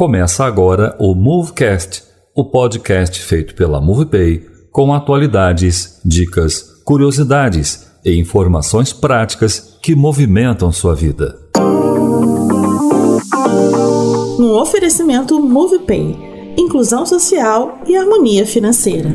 Começa agora o MoveCast, o podcast feito pela MovePay com atualidades, dicas, curiosidades e informações práticas que movimentam sua vida. Um oferecimento MovePay, inclusão social e harmonia financeira.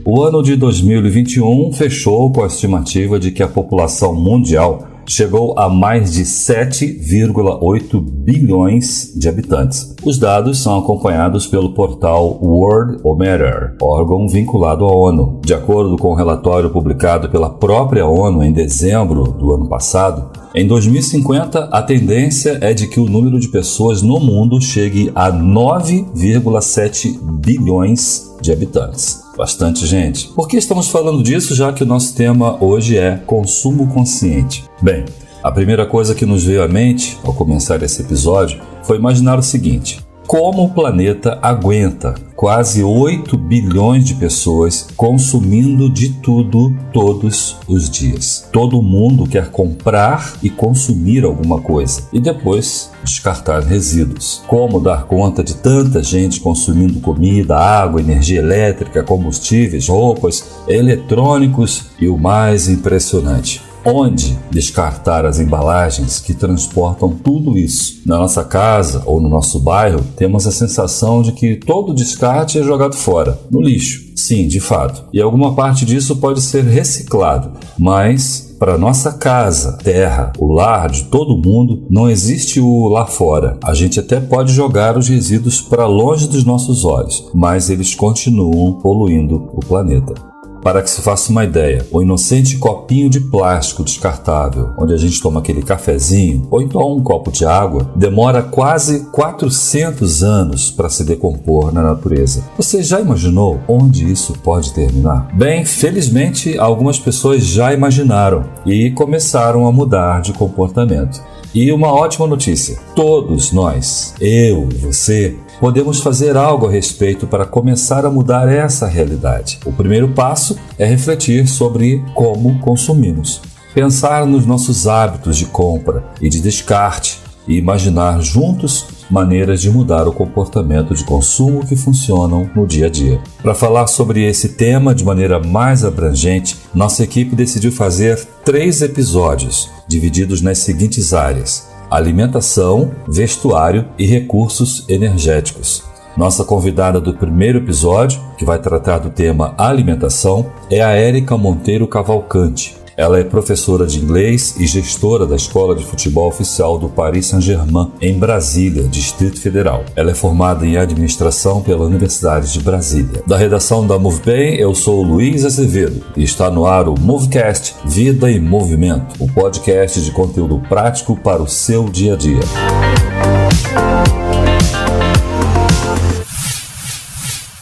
O ano de 2021 fechou com a estimativa de que a população mundial chegou a mais de 7,8 bilhões de habitantes. Os dados são acompanhados pelo portal Worldometer, órgão vinculado à ONU. De acordo com o relatório publicado pela própria ONU em dezembro do ano passado, em 2050 a tendência é de que o número de pessoas no mundo chegue a 9,7 bilhões de habitantes. Bastante gente. Por que estamos falando disso, já que o nosso tema hoje é consumo consciente? Bem, a primeira coisa que nos veio à mente ao começar esse episódio foi imaginar o seguinte: como o planeta aguenta quase 8 bilhões de pessoas consumindo de tudo todos os dias? Todo mundo quer comprar e consumir alguma coisa e depois descartar resíduos. Como dar conta de tanta gente consumindo comida, água, energia elétrica, combustíveis, roupas, eletrônicos e o mais impressionante: onde descartar as embalagens que transportam tudo isso? Na nossa casa ou no nosso bairro, temos a sensação de que todo descarte é jogado fora, no lixo. Sim, de fato. E alguma parte disso pode ser reciclado, mas para nossa casa, terra, o lar de todo mundo, não existe o lá fora. A gente até pode jogar os resíduos para longe dos nossos olhos, mas eles continuam poluindo o planeta. Para que se faça uma ideia, o inocente copinho de plástico descartável, onde a gente toma aquele cafezinho, ou então um copo de água, demora quase 400 anos para se decompor na natureza. Você já imaginou onde isso pode terminar? Bem, felizmente algumas pessoas já imaginaram e começaram a mudar de comportamento. E uma ótima notícia: todos nós, eu, você, podemos fazer algo a respeito para começar a mudar essa realidade. O primeiro passo é refletir sobre como consumimos, pensar nos nossos hábitos de compra e de descarte e imaginar juntos maneiras de mudar o comportamento de consumo que funcionam no dia a dia. Para falar sobre esse tema de maneira mais abrangente, nossa equipe decidiu fazer 3 episódios, divididos nas seguintes áreas: alimentação, vestuário e recursos energéticos. Nossa convidada do primeiro episódio, que vai tratar do tema alimentação, é a Érica Monteiro Cavalcante. Ela é professora de inglês e gestora da Escola de Futebol Oficial do Paris Saint-Germain, em Brasília, Distrito Federal. Ela é formada em administração pela Universidade de Brasília. Da redação da MovePay, eu sou o Luiz Azevedo e está no ar o MoveCast Vida em Movimento, o podcast de conteúdo prático para o seu dia a dia.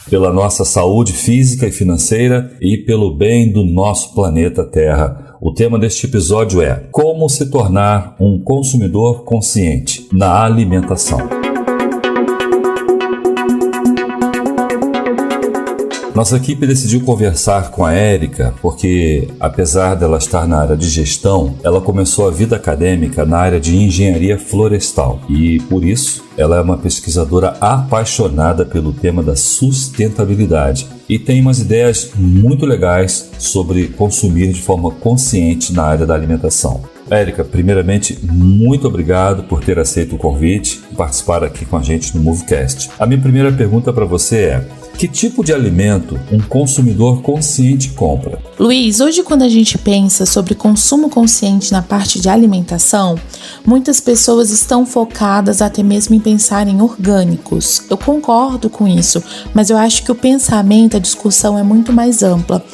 Pela nossa saúde física e financeira e pelo bem do nosso planeta Terra. O tema deste episódio é como se tornar um consumidor consciente na alimentação. Nossa equipe decidiu conversar com a Érica porque, apesar dela estar na área de gestão, ela começou a vida acadêmica na área de engenharia florestal e, por isso, ela é uma pesquisadora apaixonada pelo tema da sustentabilidade e tem umas ideias muito legais sobre consumir de forma consciente na área da alimentação. Érica, primeiramente, muito obrigado por ter aceito o convite e participar aqui com a gente no MoveCast. A minha primeira pergunta para você é: que tipo de alimento um consumidor consciente compra? Luiz, hoje quando a gente pensa sobre consumo consciente na parte de alimentação, muitas pessoas estão focadas até mesmo em pensar em orgânicos. Eu concordo com isso, mas eu acho que o pensamento, a discussão é muito mais ampla.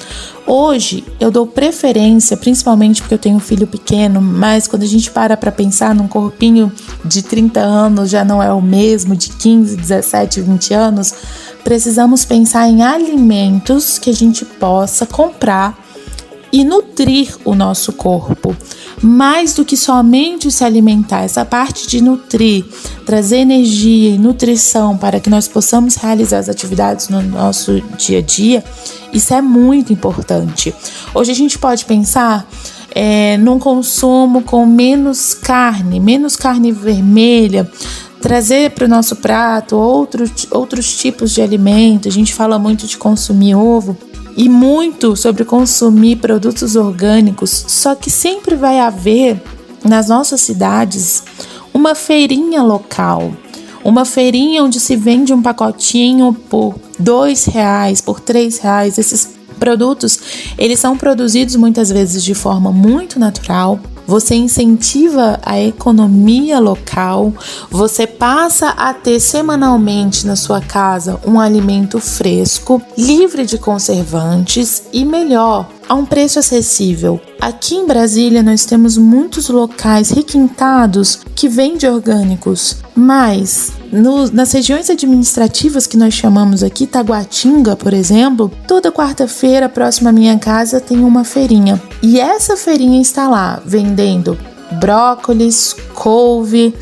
Hoje eu dou preferência, principalmente porque eu tenho um filho pequeno, mas quando a gente para pensar num corpinho de 30 anos já não é o mesmo de 15, 17, 20 anos, precisamos pensar em alimentos que a gente possa comprar e nutrir o nosso corpo. Mais do que somente se alimentar, essa parte de nutrir, trazer energia e nutrição para que nós possamos realizar as atividades no nosso dia a dia, isso é muito importante. Hoje a gente pode pensar num consumo com menos carne vermelha, trazer para o nosso prato outros tipos de alimento. A gente fala muito de consumir ovo e muito sobre consumir produtos orgânicos, só que sempre vai haver nas nossas cidades uma feirinha local, uma feirinha onde se vende um pacotinho por R$2, por R$3. Esses produtos, eles são produzidos muitas vezes de forma muito natural. Você incentiva a economia local, você passa a ter semanalmente na sua casa um alimento fresco, livre de conservantes e melhor, a um preço acessível. Aqui em Brasília nós temos muitos locais requintados que vendem orgânicos, mas nas regiões administrativas que nós chamamos aqui, Taguatinga, por exemplo, toda quarta-feira próxima à minha casa tem uma feirinha. E essa feirinha está lá vendendo brócolis, couve,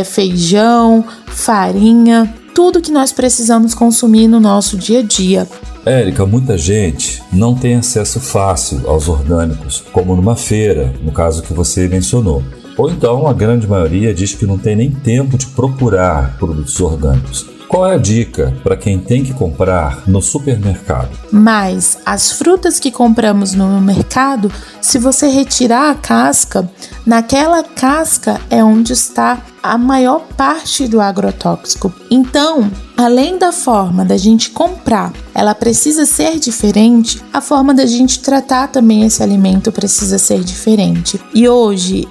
feijão, farinha, tudo que nós precisamos consumir no nosso dia a dia. Érica, muita gente não tem acesso fácil aos orgânicos, como numa feira, no caso que você mencionou. Ou então a grande maioria diz que não tem nem tempo de procurar produtos orgânicos. Qual é a dica para quem tem que comprar no supermercado? Mas as frutas que compramos no mercado, se você retirar a casca, naquela casca é onde está a maior parte do agrotóxico. Então, além da forma da gente comprar, ela precisa ser diferente, a forma da gente tratar também esse alimento precisa ser diferente. E hoje,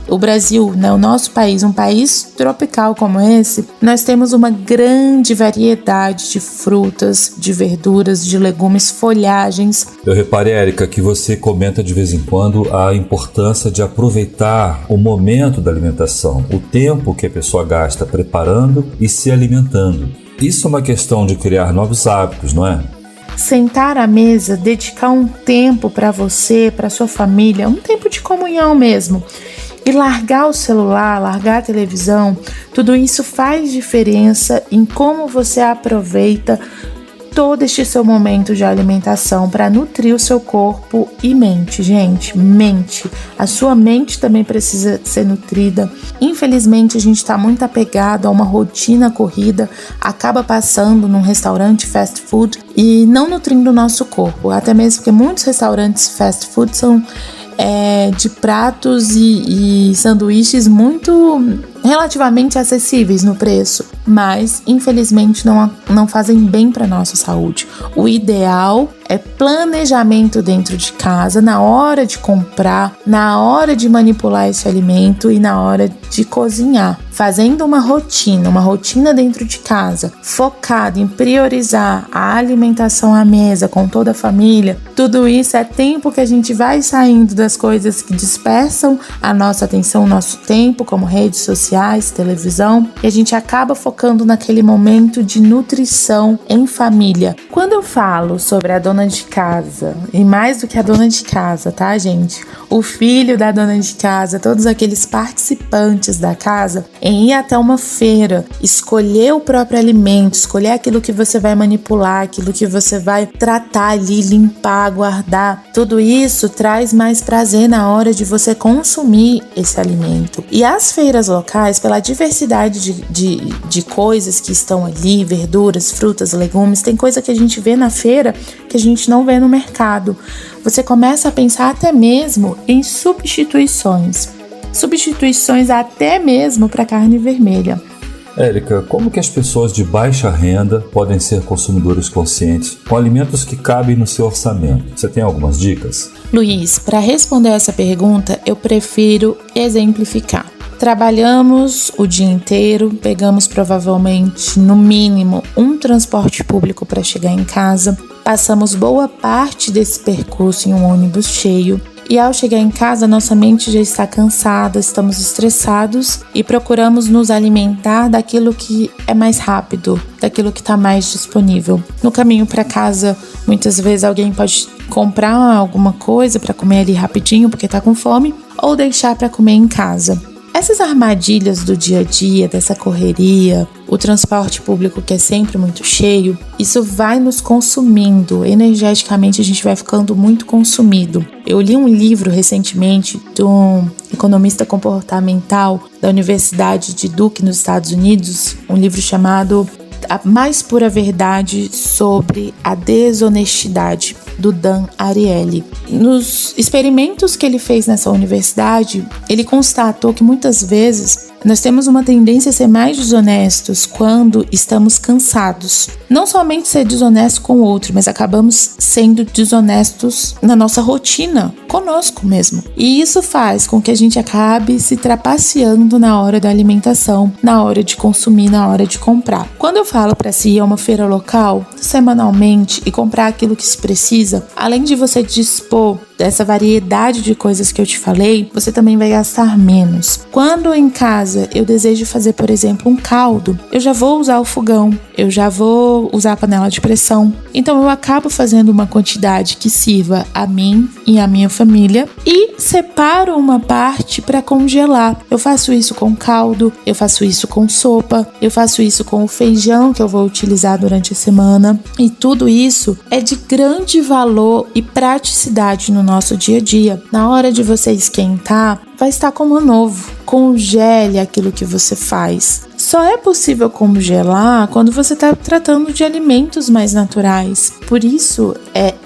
o Brasil, né, o nosso país, um país tropical como esse, nós temos uma grande variedade de frutas, de verduras, de legumes, folhagens. Eu reparei, Érica, que você comenta de vez em quando a importância de aproveitar o momento da alimentação, o tempo que a pessoa gasta preparando e se alimentando. Isso é uma questão de criar novos hábitos, não é? Sentar à mesa, dedicar um tempo para você, para sua família, um tempo de comunhão mesmo. E largar o celular, largar a televisão, tudo isso faz diferença em como você aproveita todo este seu momento de alimentação para nutrir o seu corpo e mente, gente, mente. A sua mente também precisa ser nutrida. Infelizmente, a gente está muito apegado a uma rotina corrida, acaba passando num restaurante fast food e não nutrindo o nosso corpo, até mesmo porque muitos restaurantes fast food são de pratos e sanduíches muito relativamente acessíveis no preço, mas infelizmente não fazem bem para a nossa saúde. O ideal é planejamento dentro de casa, na hora de comprar, na hora de manipular esse alimento e na hora de cozinhar. Fazendo uma rotina dentro de casa, focada em priorizar a alimentação à mesa com toda a família, tudo isso é tempo que a gente vai saindo das coisas que dispersam a nossa atenção, o nosso tempo, como redes sociais, televisão, e a gente acaba focando naquele momento de nutrição em família. Quando eu falo sobre a dona de casa, e mais do que a dona de casa, tá, gente? O filho da dona de casa, todos aqueles participantes da casa, em ir até uma feira, escolher o próprio alimento, escolher aquilo que você vai manipular, aquilo que você vai tratar ali, limpar, guardar, tudo isso traz mais prazer na hora de você consumir esse alimento. E as feiras locais, pela diversidade de coisas que estão ali, verduras, frutas, legumes, tem coisa que a gente vê na feira que a gente não vê no mercado. Você começa a pensar até mesmo em substituições até mesmo para carne vermelha. Érica, como que as pessoas de baixa renda podem ser consumidores conscientes com alimentos que cabem no seu orçamento? Você tem algumas dicas? Luiz, para responder essa pergunta, eu prefiro exemplificar. Trabalhamos o dia inteiro, pegamos provavelmente, no mínimo, um transporte público para chegar em casa, passamos boa parte desse percurso em um ônibus cheio e ao chegar em casa, nossa mente já está cansada, estamos estressados e procuramos nos alimentar daquilo que é mais rápido, daquilo que está mais disponível. No caminho para casa, muitas vezes alguém pode comprar alguma coisa para comer ali rapidinho porque está com fome ou deixar para comer em casa. Essas armadilhas do dia a dia, dessa correria, o transporte público que é sempre muito cheio, isso vai nos consumindo, energeticamente a gente vai ficando muito consumido. Eu li um livro recentemente de um economista comportamental da Universidade de Duke, nos Estados Unidos, um livro chamado A Mais Pura Verdade sobre a Desonestidade, do Dan Ariely. Nos experimentos que ele fez nessa universidade, ele constatou que muitas vezes nós temos uma tendência a ser mais desonestos quando estamos cansados. Não somente ser desonesto com o outro, mas acabamos sendo desonestos na nossa rotina, conosco mesmo. E isso faz com que a gente acabe se trapaceando na hora da alimentação, na hora de consumir, na hora de comprar. Quando eu falo para si ir a uma feira local, semanalmente, e comprar aquilo que se precisa, além de você dispor dessa variedade de coisas que eu te falei, você também vai gastar menos. Quando em casa eu desejo fazer, por exemplo, um caldo, eu já vou usar o fogão, eu já vou usar a panela de pressão. Então eu acabo fazendo uma quantidade que sirva a mim e a minha família e separo uma parte para congelar. Eu faço isso com caldo, eu faço isso com sopa, eu faço isso com o feijão que eu vou utilizar durante a semana. E tudo isso é de grande valor e praticidade no nosso dia a dia. Na hora de você esquentar, vai estar como novo. Congele aquilo que você faz. Só é possível congelar quando você está tratando de alimentos mais naturais. Por isso,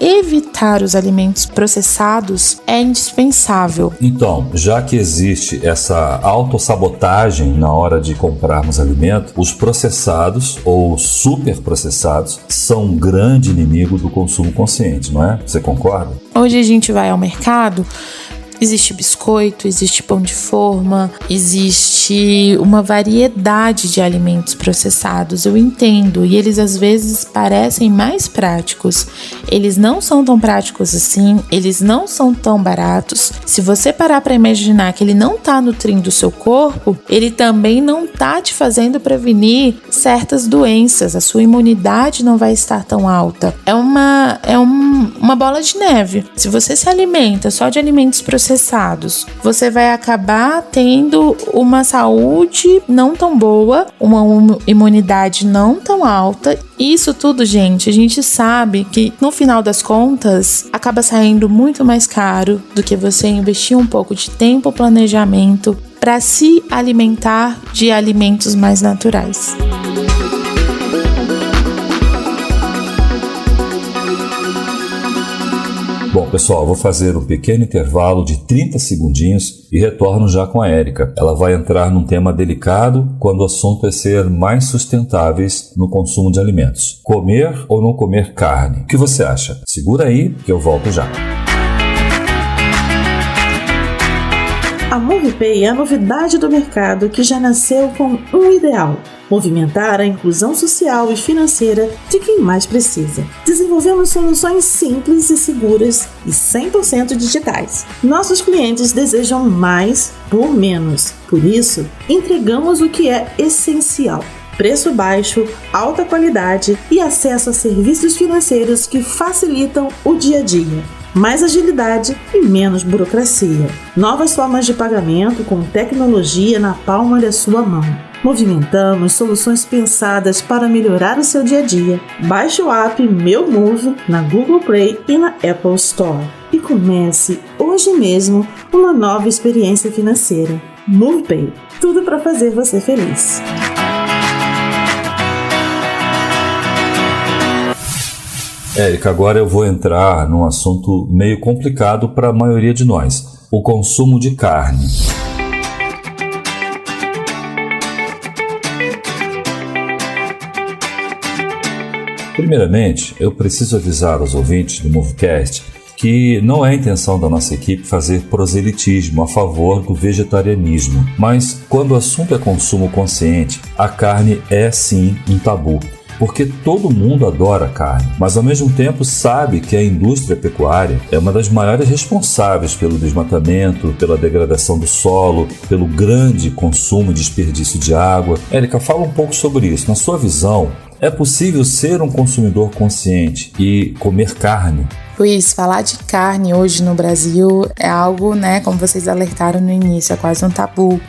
evitar os alimentos processados é indispensável. Então, já que existe essa autossabotagem na hora de comprarmos alimento, os processados ou superprocessados são um grande inimigo do consumo consciente, não é? Você concorda? Hoje a gente vai ao mercado, existe biscoito, existe pão de forma, existe uma variedade de alimentos processados, eu entendo, e eles às vezes parecem mais práticos. Eles não são tão práticos assim, eles não são tão baratos. Se você parar para imaginar que ele não está nutrindo o seu corpo, ele também não está te fazendo prevenir certas doenças, a sua imunidade não vai estar tão alta. É uma bola de neve. Se você se alimenta só de alimentos processados, você vai acabar tendo uma saúde não tão boa, uma imunidade não tão alta. Isso tudo, gente, a gente sabe que no final das contas acaba saindo muito mais caro do que você investir um pouco de tempo, planejamento para se alimentar de alimentos mais naturais. Bom, pessoal, vou fazer um pequeno intervalo de 30 segundinhos e retorno já com a Érica. Ela vai entrar num tema delicado quando o assunto é ser mais sustentáveis no consumo de alimentos. Comer ou não comer carne? O que você acha? Segura aí que eu volto já. A MovePay é a novidade do mercado que já nasceu com um ideal: movimentar a inclusão social e financeira de quem mais precisa. Desenvolvemos soluções simples e seguras e 100% digitais. Nossos clientes desejam mais por menos. Por isso, entregamos o que é essencial: preço baixo, alta qualidade e acesso a serviços financeiros que facilitam o dia a dia. Mais agilidade e menos burocracia. Novas formas de pagamento com tecnologia na palma da sua mão. Movimentamos soluções pensadas para melhorar o seu dia a dia. Baixe o app Meu Move na Google Play e na Apple Store. E comece hoje mesmo uma nova experiência financeira. MovePay. Tudo para fazer você feliz. Érica, agora eu vou entrar num assunto meio complicado para a maioria de nós: o consumo de carne. Primeiramente, eu preciso avisar os ouvintes do Movecast que não é a intenção da nossa equipe fazer proselitismo a favor do vegetarianismo, mas quando o assunto é consumo consciente, a carne é sim um tabu. Porque todo mundo adora carne, mas ao mesmo tempo sabe que a indústria pecuária é uma das maiores responsáveis pelo desmatamento, pela degradação do solo, pelo grande consumo e desperdício de água. Érica, fala um pouco sobre isso. Na sua visão, É possível ser um consumidor consciente e comer carne? Luiz, falar de carne hoje no Brasil é algo, né, como vocês alertaram no início, é quase um tabu.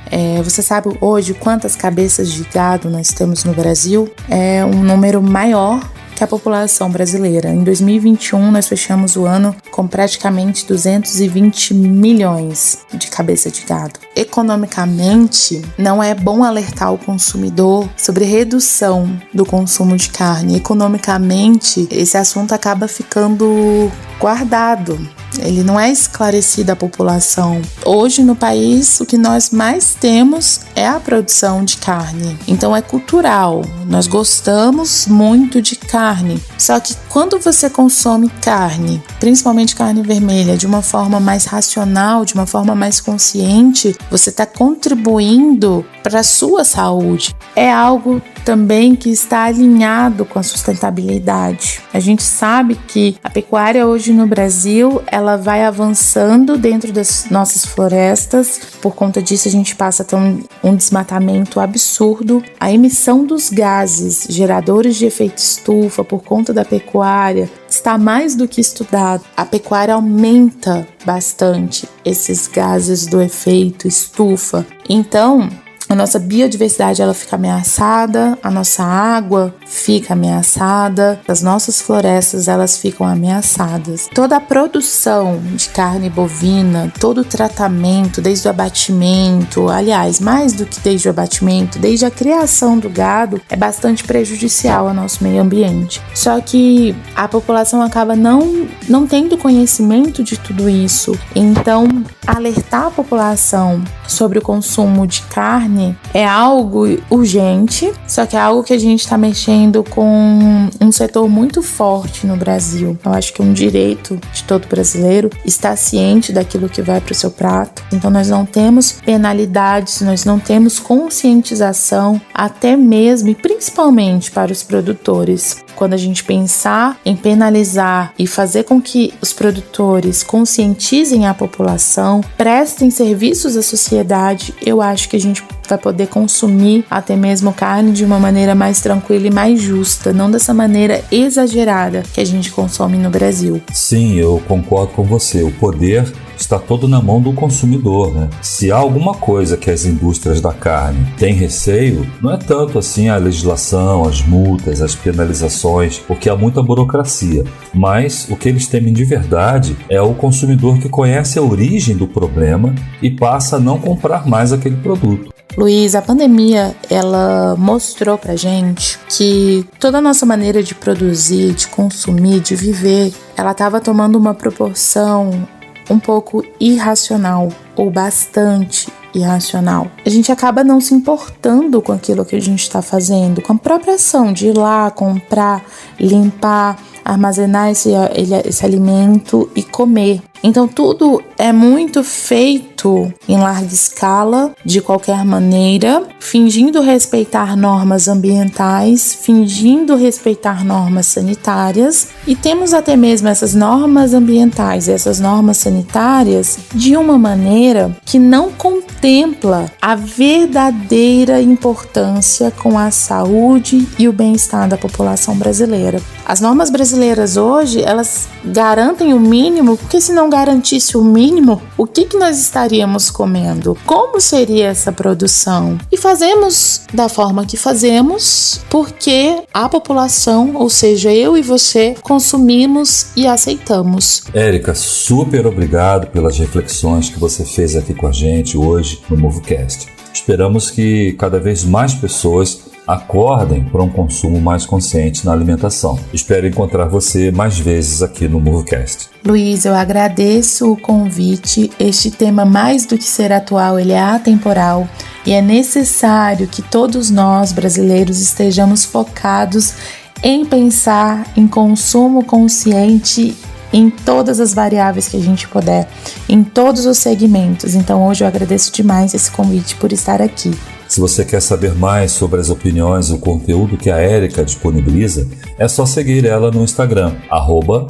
Você sabe hoje quantas cabeças de gado nós temos no Brasil? É um número maior que a população brasileira. Em 2021, nós fechamos o ano com praticamente 220 milhões de cabeça de gado. Economicamente, não é bom alertar o consumidor sobre redução do consumo de carne. Economicamente, esse assunto acaba ficando guardado. Ele não é esclarecido à população. Hoje no país, o que nós mais temos é a produção de carne. Então é cultural. Nós gostamos muito de carne. Só que quando você consome carne, principalmente carne vermelha, de uma forma mais racional, de uma forma mais consciente, você está contribuindo para a sua saúde. É algo também que está alinhado com a sustentabilidade. A gente sabe que a pecuária hoje no Brasil, ela vai avançando dentro das nossas florestas. Por conta disso, a gente passa a ter um desmatamento absurdo. A emissão dos gases geradores de efeito estufa por conta da pecuária está mais do que estudado. A pecuária aumenta bastante esses gases do efeito estufa. Então, a nossa biodiversidade ela fica ameaçada, a nossa água fica ameaçada, as nossas florestas elas ficam ameaçadas. Toda a produção de carne bovina, todo o tratamento, desde o abatimento, aliás, mais do que desde o abatimento, desde a criação do gado, é bastante prejudicial ao nosso meio ambiente. Só que a população acaba não tendo conhecimento de tudo isso. Então, alertar a população sobre o consumo de carne é algo urgente, só que é algo que a gente está mexendo com um setor muito forte no Brasil. Eu acho que é um direito de todo brasileiro estar ciente daquilo que vai para o seu prato. Então nós não temos penalidades, nós não temos conscientização, até mesmo e principalmente para os produtores. Quando a gente pensar em penalizar e fazer com que os produtores conscientizem a população, prestem serviços à sociedade, eu acho que a gente vai poder consumir até mesmo carne de uma maneira mais tranquila e mais justa, não dessa maneira exagerada que a gente consome no Brasil. Sim, eu concordo com você. O poder está todo na mão do consumidor, né? Se há alguma coisa que as indústrias da carne têm receio, não é tanto assim a legislação, as multas, as penalizações, porque há muita burocracia. Mas o que eles temem de verdade é o consumidor que conhece a origem do problema e passa a não comprar mais aquele produto. Luiz, a pandemia, ela mostrou pra gente que toda a nossa maneira de produzir, de consumir, de viver, ela estava tomando uma proporção um pouco irracional, ou bastante irracional. A gente acaba não se importando com aquilo que a gente está fazendo, com a própria ação de ir lá, comprar, limpar, armazenar esse alimento e comer. Então tudo é muito feito em larga escala, de qualquer maneira, fingindo respeitar normas ambientais, fingindo respeitar normas sanitárias, e temos até mesmo essas normas ambientais, essas normas sanitárias, de uma maneira que não contempla a verdadeira importância com a saúde e o bem-estar da população brasileira. As normas brasileiras hoje, elas garantem o mínimo, porque se não garantisse o mínimo, o que nós estaríamos comendo? Como seria essa produção? E fazemos da forma que fazemos porque a população, ou seja, eu e você, consumimos e aceitamos. Érica, super obrigado pelas reflexões que você fez aqui com a gente hoje no MoveCast. Esperamos que cada vez mais pessoas acordem para um consumo mais consciente na alimentação. Espero encontrar você mais vezes aqui no MoveCast. Luiz, eu agradeço o convite. Este tema, mais do que ser atual, ele é atemporal e é necessário que todos nós, brasileiros, estejamos focados em pensar em consumo consciente em todas as variáveis que a gente puder, em todos os segmentos. Então hoje eu agradeço demais esse convite por estar aqui. Se você quer saber mais sobre as opiniões e o conteúdo que a Érica disponibiliza, é só seguir ela no Instagram,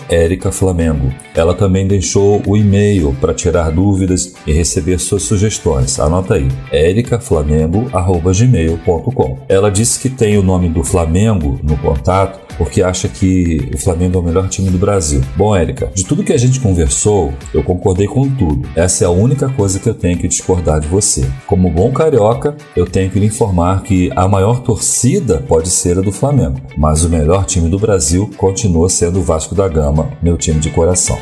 @ericaflamengo. Ela também deixou o e-mail para tirar dúvidas e receber suas sugestões. Anota aí, ericaflamengo@gmail.com. Ela disse que tem o nome do Flamengo no contato porque acha que o Flamengo é o melhor time do Brasil. Bom, Érica, de tudo que a gente conversou, eu concordei com tudo. Essa é a única coisa que eu tenho que discordar de você. Como bom carioca, eu tenho que lhe informar que a maior torcida pode ser a do Flamengo, mas o melhor time do Brasil continua sendo o Vasco da Gama, meu time de coração.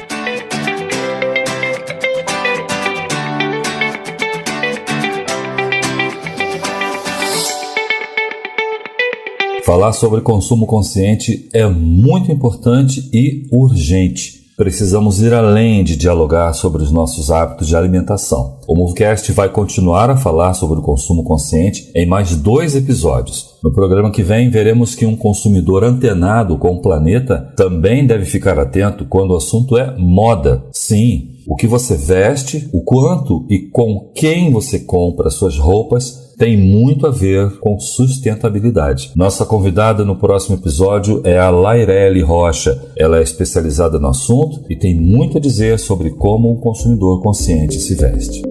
Falar sobre consumo consciente é muito importante e urgente. Precisamos ir além de dialogar sobre os nossos hábitos de alimentação. O Movecast vai continuar a falar sobre o consumo consciente em mais 2 episódios. No programa que vem, veremos que um consumidor antenado com o planeta também deve ficar atento quando o assunto é moda. Sim, o que você veste, o quanto e com quem você compra suas roupas tem muito a ver com sustentabilidade. Nossa convidada no próximo episódio é a Lairelle Rocha. Ela é especializada no assunto e tem muito a dizer sobre como um consumidor consciente se veste.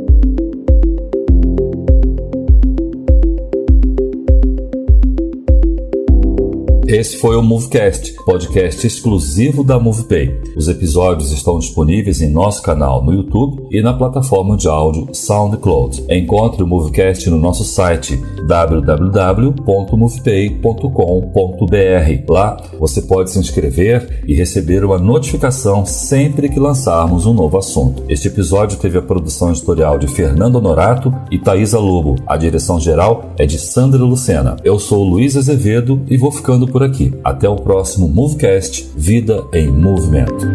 Esse foi o Movecast, podcast exclusivo da MovePay. Os episódios estão disponíveis em nosso canal no YouTube e na plataforma de áudio SoundCloud. Encontre o Movecast no nosso site www.movepay.com.br. Lá você pode se inscrever e receber uma notificação sempre que lançarmos um novo assunto. Este episódio teve a produção editorial de Fernando Honorato e Thaisa Lobo. A direção geral é de Sandra Lucena. Eu sou Luiz Azevedo e vou ficando por aqui. Até o próximo Movecast, Vida em Movimento.